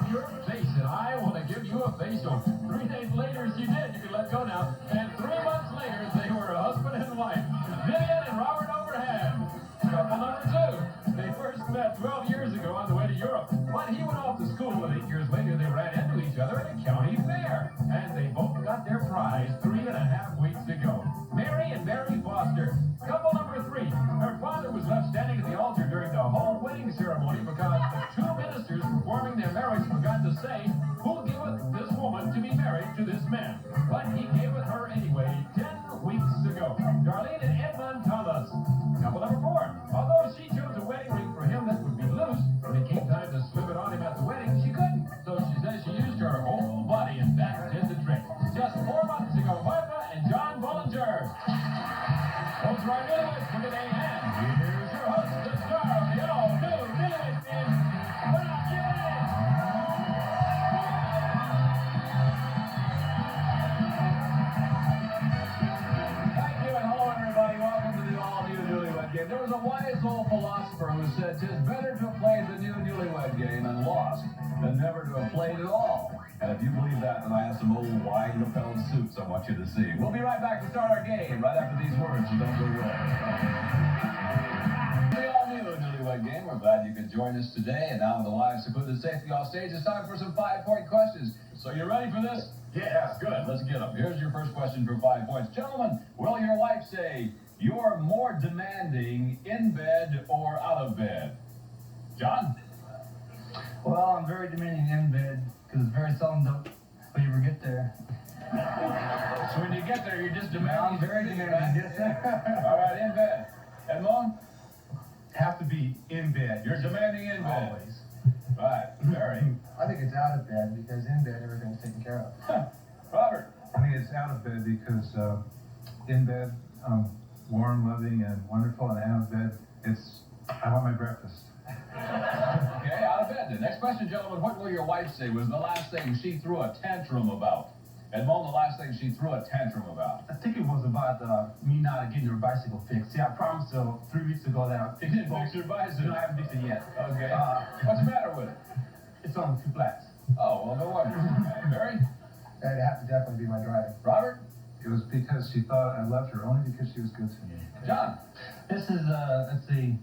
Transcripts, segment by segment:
your face, and I want to give you a facial. 3 days later, she did. You can let go now. And 3 months later, they were a husband and wife. Vivian and Robert Overhead. Couple number 2. They first met 12 years ago on the way to Europe. But he went off to school, and 8 years later, they ran into each other at a county fair. And they both got their prize 3.5 weeks ago. Mary and Barry Foster. Couple number 3. Her father was left standing at the altar during the whole wedding ceremony because the 2 ministers performing their marriage forgot to say, who giveth this woman to be married to this man? But he gave it her anyway 10 weeks ago. Darlene and Edmund tell us. Couple number 4. Although she chose a wedding ring for him that would be loose, when it came time to slip it on him at the wedding, she couldn't. So she says she used her whole body, and that did the trick. Just 4 months ago, Martha and John Bolinger. Those are our newlyweds for today, and here's your host, the star of the all-new Newlywed Game, Bob Gibbons. Thank you, and hello, everybody. Welcome to the all-new Newlywed Game. There was a wise old philosopher who said, "'Tis better to have played the new Newlywed Game and lost than never to have played at all." And if you believe that, then I have some old wide-lapelled suits I want you to see. We'll be right back to start our game right after these words, so don't go away. The all-new Newlywed Game. We're glad you could join us today. And now with the wives secluded safely off stage, it's time for some 5-point questions. So you ready for this? Yeah, good. Let's get them. Here's your first question for 5 points. Gentlemen, will your wife say you're more demanding in bed or out of bed? John? Well, I'm very demanding in bed, because it's very seldom that we ever get there. So when you get there, you're just demanding. I'm very demanding. Yes, sir. All right, in bed. Edmond? Have to be in bed. You're demanding in bed. Always. Right, Barry. I think it's out of bed because in bed everything's taken care of. Robert? I think it's out of bed because in bed I'm warm, loving, and wonderful, and out of bed I want my breakfast. Okay, out of bed. The next question, gentlemen, what will your wife say was the last thing she threw a tantrum about? Edmond, the last thing she threw a tantrum about? I think it was about me not getting her bicycle fixed. See, I promised her 3 weeks ago that I'd fix You it. didn't fix your bicycle? No, I haven't fixed it yet. Okay. What's the matter with it? It's on 2 flats. Oh, well, no wonder. Barry? That'd have to definitely be my driving. Robert? It was because she thought I loved her only because she was good to me. John? This is, let's see,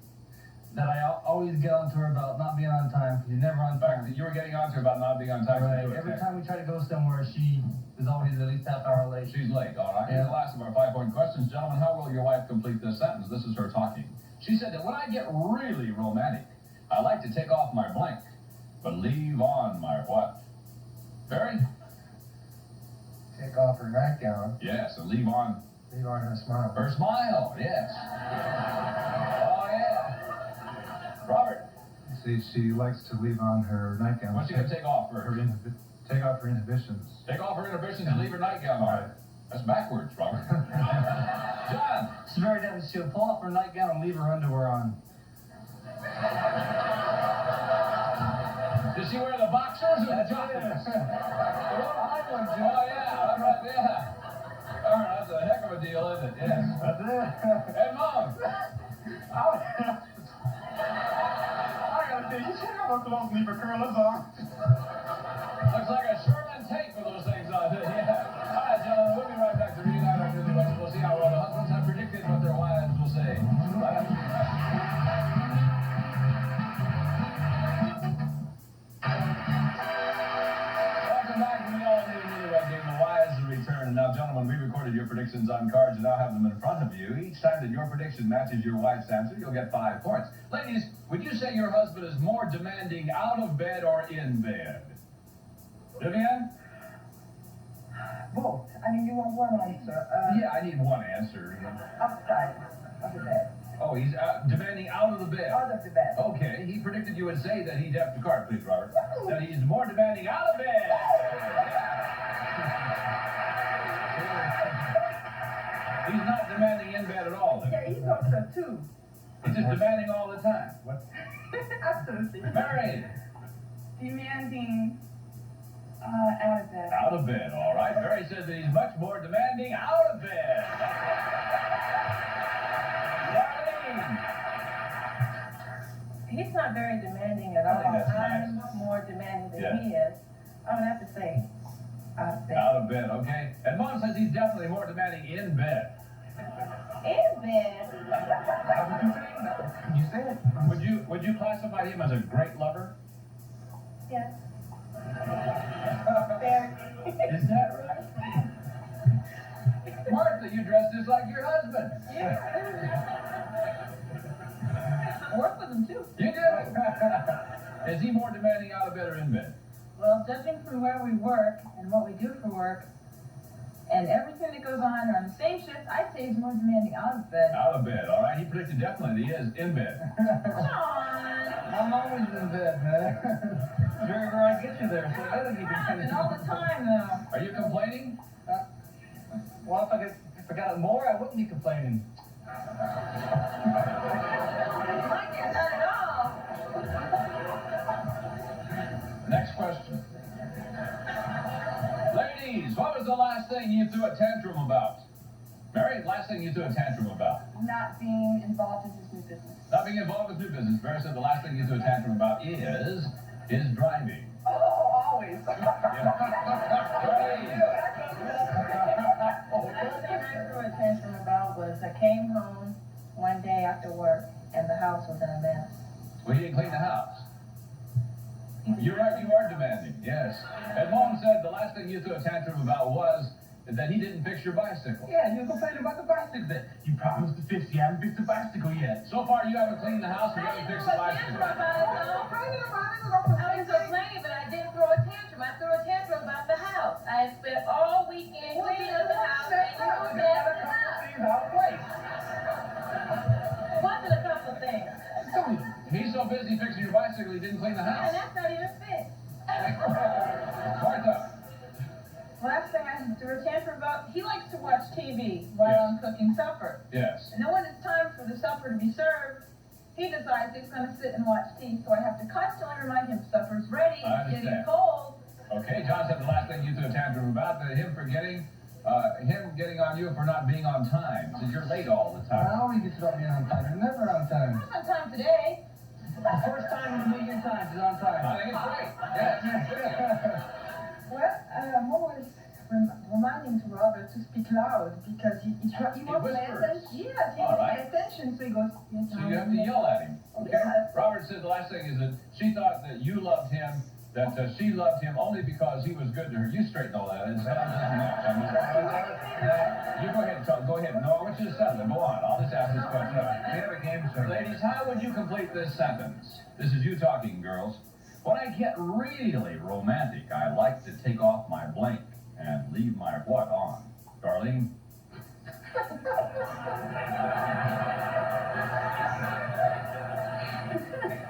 that I always get onto her about not being on time, because you're never on In fact, time. you were getting on to her about not being on time. Right. Every time we try to go somewhere, she is always at least half hour late. She's late, all right. Yeah. And the last of our 5-point questions, gentlemen, how will your wife complete this sentence? This is her talking. She said that when I get really romantic, I like to take off my blank, but leave on my what? Barry? Take off her nightgown, Yes, and leave on leave on her smile. her smile, yes. Oh, yeah. Robert, See, she likes to leave on her nightgown. what's she going to take off first? Take off her inhibitions. Take off her inhibitions and leave her nightgown on. That's backwards, Robert. John. She's very definitely, she'll pull off her nightgown and leave her underwear on. Does she wear the boxers or the joggers? The little high ones, oh, yeah, all right, yeah. All right, that's a heck of a deal, isn't it? Yes. That's it. And Mom. I gotta tell you, she got her clothes leave her curlers on. Looks like a Sherman tape with those things on it, yeah. All right, gentlemen, we'll be right back to reunite our newlyweds. We'll see how well the husbands have predicted what their wives will say. Welcome back to the all-new Newlywed Game. The wives have returned. And now, gentlemen, we recorded your predictions on cards and now have them in front of you. Each time that your prediction matches your wife's answer, you'll get 5 points. Ladies, would you say your husband is more demanding out of bed or in bed? Vivian? Both. I mean, you want one answer. Yeah, I need one answer. Upside of the bed. Oh, he's demanding out of the bed. Out of the bed. Okay, he predicted you would say that he'd have to card, please, Robert. That he's more demanding out of bed. He's not demanding in bed at all. Then. Yeah, he's also too. He's just demanding all the time. What? Absolutely. Mary. Demanding out of bed. Out of bed, all right. Mary says that he's much more demanding out of bed. He's not very demanding at all. I think that's I'm more demanding than Yeah. he is, I would have to say out of bed. Out of bed, okay. And Mom says he's definitely more demanding in bed. In bed? You say it. Would you classify him as a great lover? Yes. Very. Is that right? Martha, you dress just like your husband. Yeah. I work with him too. You do? Is he more demanding out of bed or in bed? Well, judging from where we work and what we do for work and everything that goes on the same shift, I'd say he's more demanding out of bed. Out of bed, all right. He predicted definitely that he is in bed. John! I'm always in bed, man. Wherever I get you there, so I gotta keep you Happen all the time, though. Are you complaining? Well, if I got it more, I wouldn't be complaining. Not at all. Next question. Ladies, what was the last thing you threw a tantrum about? Mary, last thing you threw a tantrum about? Not being involved in his new business. Not being involved with new business. Mary said the last thing you threw a tantrum about is driving. Oh, always. Yeah. The last thing I threw a tantrum about was I came home one day after work and the house was in a mess. Well, he didn't clean the house. You're right, you are demanding, yes. And Mom said the last thing you threw a tantrum about was that he didn't fix your bicycle. Yeah, you're complaining about the bicycle that you promised to fix. You haven't fixed the bicycle yet. So far, you haven't cleaned the house, and you haven't fixed the bicycle. I was complaining, but I didn't throw a tantrum. I threw a tantrum about the house. I had spent all weekend cleaning up the house, and you were dead in the house. Wasn't a couple of things. He's so busy fixing your bicycle, he didn't clean the And house. that's not even fixed. Martha. Last thing I threw a tantrum about, he likes to watch TV while Yes. I'm cooking supper. Yes. And then when it's time for the supper to be served, he decides he's going to sit and watch TV, so I have to constantly remind him supper's ready, I it's getting understand. cold. Okay, John said the last thing you threw a tantrum about, that him getting on you for not being on time. Says you're late all the I time. always get about being on time. You're never on time. I'm on time today. The first time in a million times is on I time. think it's great. Yes. Well, I'm always reminding to Robert to speak loud because he won't pay whispers. attention. Yes, he All won't right. pay attention, so he goes, yes, So you have to yell at him. Okay. Yes. Robert said the last thing is that she thought that you loved him, that she loved him only because he was good to her. You straighten all that. It's not you go ahead, go ahead. No, I want you to settle it. Go on. I'll just ask this question. We have a game show. Ladies, how would you complete this sentence? This is you talking, girls. When I get really romantic, I like to take off my blank and leave my what on? Darlene?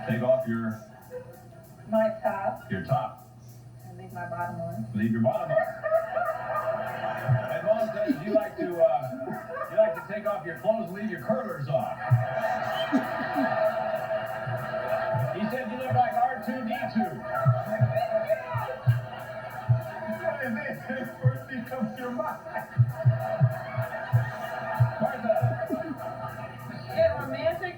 Take off My top your top. and leave my bottom on. Leave your bottom on. And Mom says you like to take off your clothes and leave your curlers on. He said you look like R2-D2. First becomes your mind. Martha, Get romantic?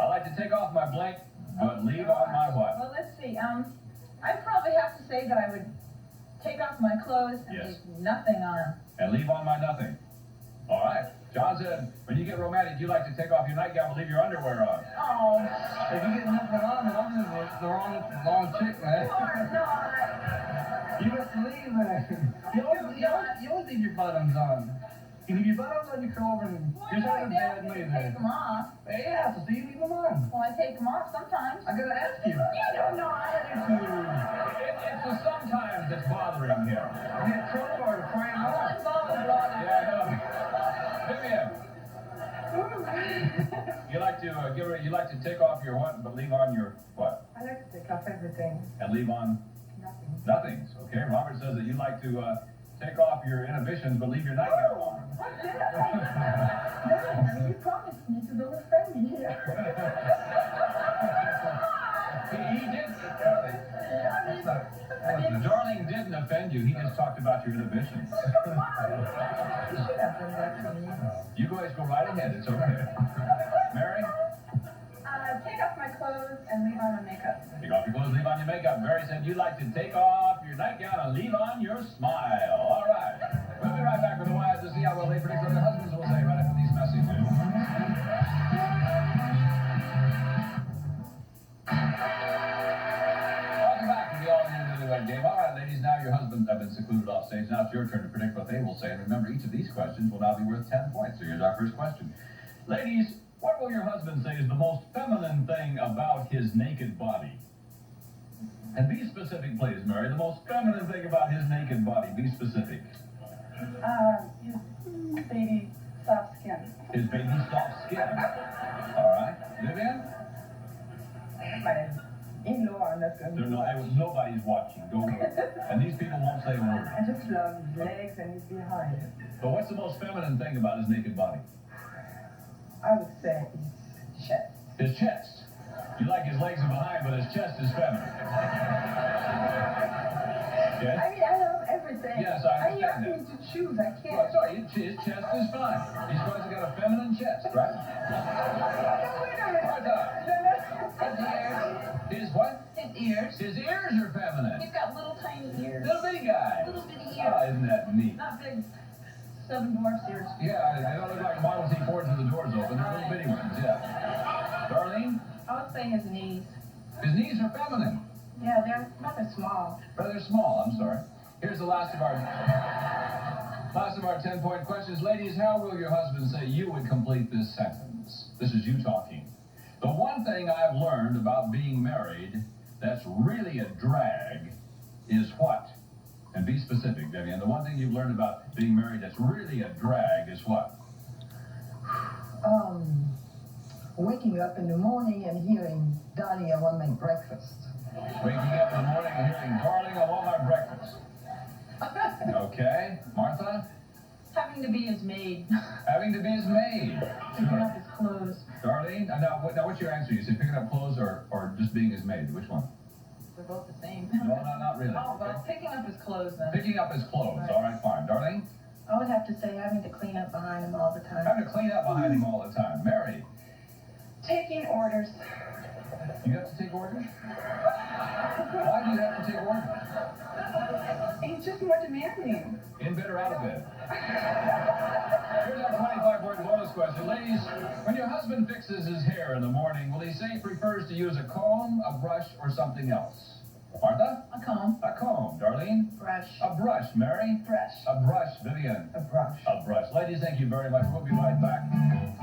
I like to take off my blank, but leave on my what? Well, let's see. I'd probably have to say that I would take off my clothes and Yes. leave nothing on. And leave on my nothing. All right. John said, when you get romantic, you like to take off your nightgown and leave your underwear on. Oh, If you get nothing on, then I'm just the wrong chick, man. Lord, not. You have to leave, man. You always leave your bottoms on. You leave your bottoms on, you curl over and Well, just I have a don't bad take mood them there. off. Yeah, so you leave them on. Well, I take them off sometimes. I gotta ask you. You don't know how to do It's the sometimes that's bothering him. I get crowbar to pry them I'm off. involved with a lot of Yeah, I know. Vivian, you like to you like to take off your what, but leave on your what? I like to take off everything. And leave on Nothing. nothings. Okay. Robert says that you like to take off your inhibitions, but leave your nightgown on. What's that? No, you promised me to don't offend me here. He did. That's not. Darling didn't offend you. He just talked about your inhibitions. You should have done that to me. You guys go right ahead. It's okay. Mary, Take off my clothes and leave on my makeup. take off your clothes, leave on your makeup. Yeah, Mary said you like to take off your nightgown and leave on your smile. All right. We'll be right back with the wives to see how well they predict what their husbands will say right after these messages. Welcome back to the all-new Newlywed Game. All right, ladies, now your husbands have been secluded off stage. Now it's your turn to predict what they will say. And remember, each of these questions will now be worth 10 points. So here's our first question. Ladies, what will your husband say is the most feminine thing about his naked body? And be specific, please, Mary. The most feminine thing about his naked body. Be specific. His baby soft skin. His baby soft skin. All right. Vivian? My in-law, I'm not going to Nobody's watching. Go for it. And these people won't say a word. I just love his legs and his behind. But what's the most feminine thing about his naked body? I would say his chest. His chest. You like his legs and behind, but his chest is feminine. Yes? I mean, I love everything. Yes, I understand you ask me to choose, I can't. Well, sorry, his chest is fine. He's supposed to got a feminine chest, right? Martha. His ears. His what? His ears. His ears are feminine. He's got little tiny ears. Little bitty guy. Little bitty Oh, ears. isn't that neat? Not big. Seven dwarfs ears. Yeah, they don't look like Model T Fords with the doors open. They're little bitty ones, yeah. Darlene? I would say his knees. His knees are feminine. Yeah, they're rather small. Rather small, I'm sorry. Here's the last of our 10-point questions. Ladies, how will your husband say you would complete this sentence? This is you talking. The one thing I've learned about being married that's really a drag is what? And be specific, Vivian. The one thing you've learned about being married that's really a drag is what? Waking up in the morning and hearing, Donnie, I want my breakfast. Waking up in the morning and hearing, darling, I want my breakfast. Okay. Martha? Having to be his maid. Having to be his maid. Picking up his clothes. Darlene? Now, what's your answer? You say picking up clothes or just being his maid? Which one? They're both the same. No, not really. Oh, well, picking up his clothes then. Picking up his clothes. All right, fine. Darlene? I would have to say having to clean up behind him all the time. Having to clean up behind him all the time. Mary? Taking orders. You have to take orders? Why do you have to take orders? He's just more demanding. In bed or out of bed? Here's our 25-word bonus question. Ladies, when your husband fixes his hair in the morning, will he say he prefers to use a comb, a brush, or something else? Martha? A comb. A comb. Darlene? Brush. A brush. Mary? Brush. A brush. Vivian? A brush. A brush. Ladies, thank you very much. We'll be right back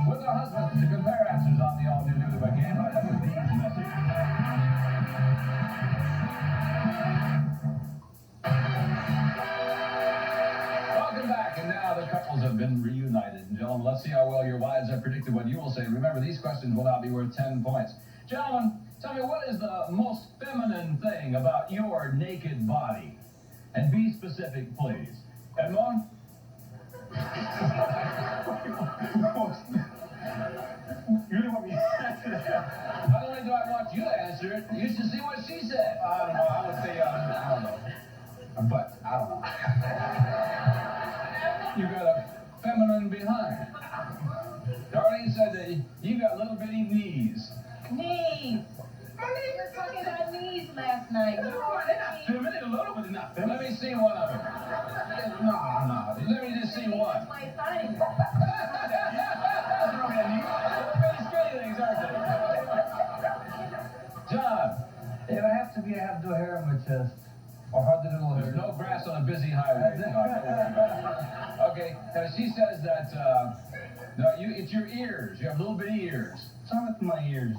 with our husbands to compare answers on the all-new Newlywed Game right after these messages. Welcome back, and now the couples have been reunited. And gentlemen, let's see how well your wives have predicted what you will say. Remember, these questions will now be worth 10 points. Gentlemen, tell me, what is the most feminine thing about your naked body? And be specific, please. Edmond? You really want me to answer that? Not only do I want you to answer it, you should see what she said. I don't know. I would say, I don't know. But, I don't know. You got a feminine behind. Darlene said that you got little bitty knees. Knees. My knees were talking about knees last night. They're not feminine. A little bit, not feminine. Let me see one of them. No. Let me just see one. My thing. Little bitty skinny things, aren't they? John, It would have to be I have no hair on my chest. Or hard to do there's hair. no grass on a busy highway. No, don't worry about it. Okay, now she says that, no, it's your ears. You have little bitty ears. What's wrong with my ears?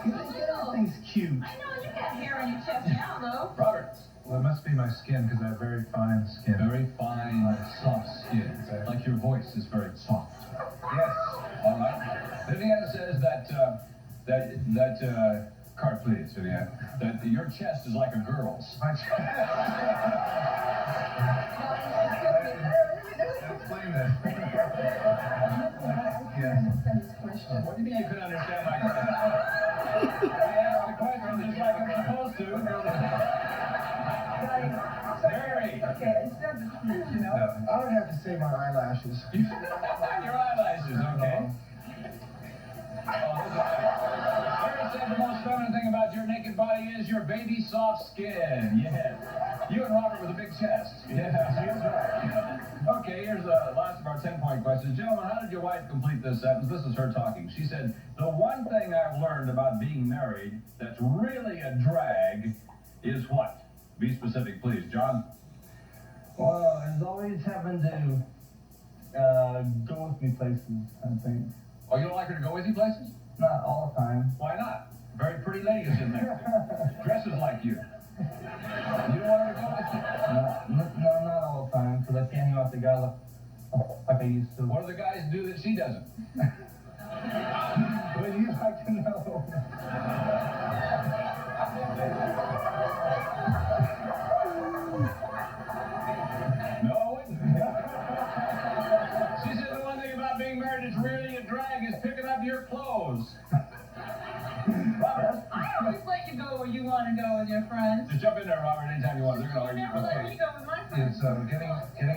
Everything's cute. I know you got hair on your chest now, though. Robert. Well, it must be my skin because I have very fine skin. Very fine, soft skin. Like your voice is very soft. Yes. All right. Vivian says card please, Vivian, that your chest is like a girl's. Explain that. Yes. What do you mean you couldn't understand my question? I asked the question just like I'm supposed to. Mary. Okay, it's not the truth, you know. No. I would have to say my eyelashes. Your eyelashes, okay. Mary said the most feminine thing about your naked body your baby soft skin. Yes. You and Robert with a big chest. Yes, that's right. Okay, here's the last of our 10-point questions. Gentlemen, how did your wife complete this sentence? This is her talking. She said, the one thing I've learned about being married that's really a drag is what? Be specific, please. John? Well, it's always having to go with me places, I think. Oh, you don't like her to go with you places? Not all the time. Why not? Very pretty lady is in there. Dresses like you. You don't want her to go with you? No, not all the time, because I can't hang out the guy like I used to. What do the guys do that she doesn't? Would you like to know? No? She said the one thing about being married that's really a drag is picking up your clothes. Robert? I always let you go where you want to go with your friends. Just jump in there, Robert, anytime you want. They're going to You argue. never let me go with my friends. It's getting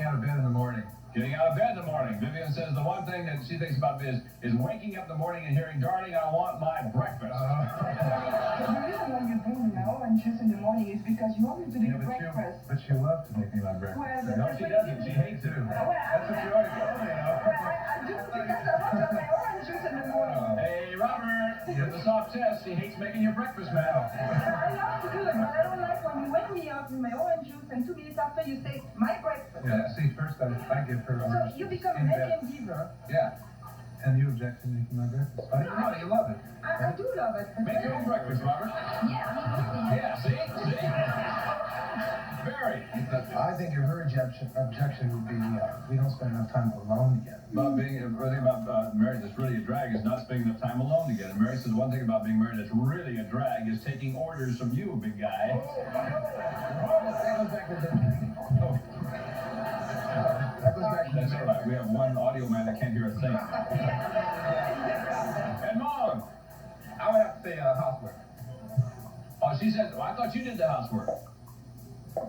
out of bed in the morning. Getting out of bed in the morning. Vivian says the one thing that she thinks about is waking up in the morning and hearing, darling, I want my breakfast. The reason why you bring me my orange juice in the morning is because you want me to do Yeah, breakfast. but you love to make me my breakfast. Well, No, she doesn't. She hates it. Well, That's what you already told me. I do because I want to have my orange juice in the morning. Hey, Robert, with the soft chest, she hates making your breakfast, man. I love to do it, but I don't like when you wake me up with my orange juice and 2 minutes after you say, my breakfast. Yeah, see, first I give her So you become a in bed. making giver. Yeah. And you object to making my breakfast. I know, you love it. I do love it. Make your own breakfast, Robert. Yeah, Yeah, see? Barry. I think her objection would be we don't spend enough time alone together. About being, the thing about marriage that's really a drag is not spending enough time alone together. Mary says one thing about being married that's really a drag is taking orders from you, big guy. That goes back to the... Oh, That goes back to that's all right. We have one audio man that can't hear a thing. And Mom! I would have to say housework. Oh, she said, well, I thought you did the housework.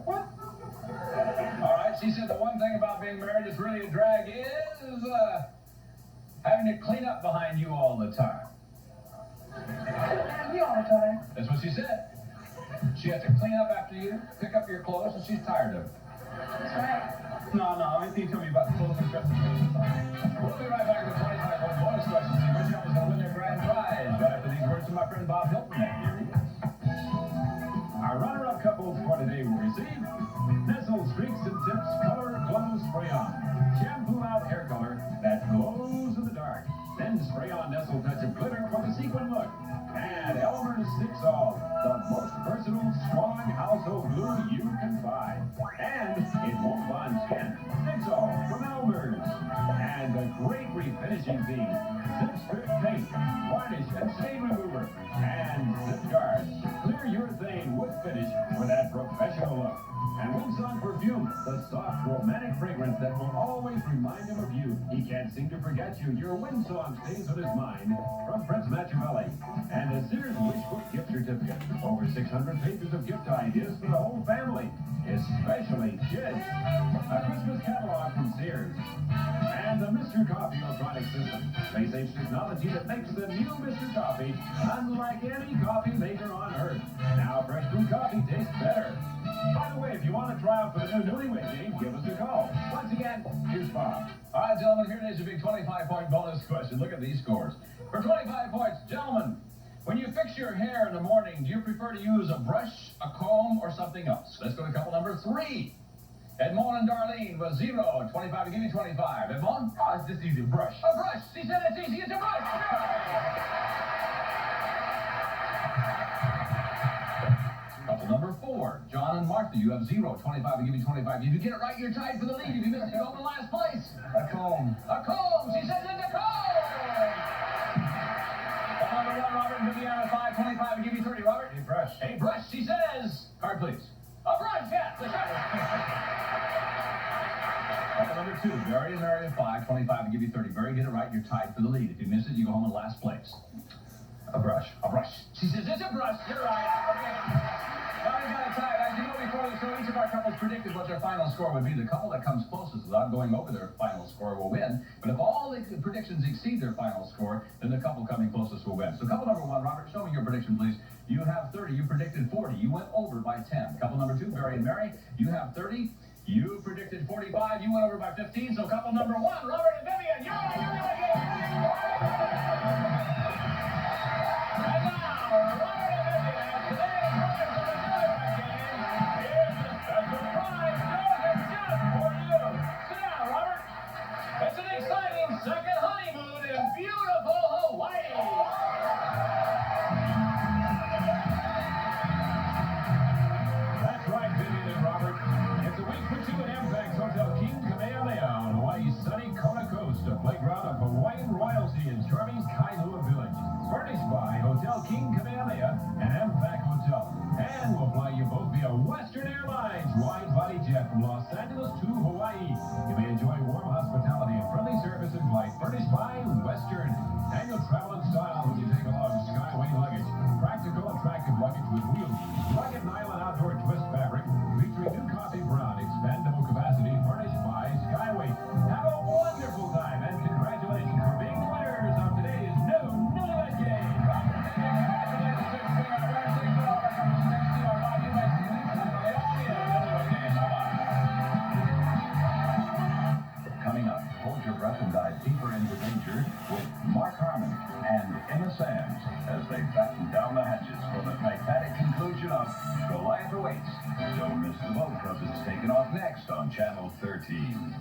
What? All right, she said the one thing about being married that's really a drag is having to clean up behind you all the time. And you all the time. That's what she said. She has to clean up after you, pick up your clothes, and she's tired of it. That's right. No, anything you tell me about clothes and dresses. We'll be right back with 25-point bonus questions. See which couple's going to win their grand prize. Right after these words from my friend Bob Hilton. Our runner-up couples for today will receive Nestle Streaks and Tips Color Glow Spray-On. Shampoo out hair color that glows in the dark. Then spray on Nestle touch of glitter for the sequin look. And Elmer's Stick-All, the most versatile, strong household glue you can find. And it won't bond skin. Stick-All from Elmer's. And the great refinishing theme, Zip Strip Paint, Varnish and Stain Remover. And Zip Guard. Clear your thing with finish with that professional look. And Winston Perfume, the soft, romantic fragrance that will always remind him of you. He can't seem to forget you. Your Winston stays on his mind. From Prince Machiavelli. And the Sears Wish Book gift certificate. Over 600 pages of gift ideas for the whole family, especially kids. A Christmas catalog from Sears. And the Mr. Coffee electronic system. Space-age technology that makes the new Mr. Coffee unlike any coffee maker on Earth. Now fresh brewed coffee tastes better. By the way, if you want to try out for the new Newlywed Game, give us a call. Once again, here's Bob. All right, gentlemen, here it is, a big 25-point bonus question. Look at these scores. For 25 points, gentlemen, when you fix your hair in the morning, do you prefer to use a brush, a comb, or something else? Let's go to couple number 3. Edmond and Darlene was 0. 25 to give me 25. Edmond? Oh, it's just easy. Brush. A brush. She said it's easy. It's a brush. Couple number 4. John and Martha, you have 0. 25 to give me 25. If you get it right, you're tied for the lead. If you miss it, you go in last place. A comb. A comb. She says it's a comb. Number 1, Robert and Viviana, 5. 25 to give me 30. Robert? A brush. A brush, she says. Card, please. A brush, yes. That's right. Couple number 2, Barry and Mary at 5. 25 to give you 30. Barry, get it right, you're tied for the lead. If you miss it, you go home in last place. A brush. A brush. She says it's a brush. You're right. Okay. Well, we got it tied. As you know, before the show, each of our couples predicted what their final score would be. The couple that comes closest without going over their final score will win. But if all the predictions exceed their final score, then the couple coming closest will win. So couple number one, Robert, show me your prediction, please. You have 30. You predicted 40. You went over by 10. Couple number two, Barry and Mary, you have 30. You predicted 45. You went over by 15. So couple number one, Robert and Vivian, you're on Newlywed Game. And now, Robert and Vivian, today's prize on the Newlywed Game is the special prize chosen just for you. Sit down, Robert. It's an exciting second honeymoon in beautiful Hawaii. That's right, Vivian and Robert. It's a week for two at Impact's Hotel King Kamehameha on Hawaii's sunny Kona Coast, a playground of Hawaiian royalty in charming Kailua Village. Furnished by Hotel King Kamehameha and Impact Hotel. And we'll fly you both via Western Airlines wide-body jet from Los Angeles to Hawaii. You may enjoy warm hospitality and friendly service in flight furnished by Western. And you'll travel in style when you take along Skyway luggage. Practical, attractive luggage with wheels. Rugged nylon outdoor twist fabric featuring new coffee brown expandable capacity furnished by Skyway. Have a wonderful time and congratulations for being the winners of today's new Newlywed Game. Coming up, hold your breath and dive deeper into danger with Mark Harmon and Emma Sands as they batten down the hatches for the Titanic conclusion of Goliath Awaits. Don't miss the boat because it's taking off next on Channel 13.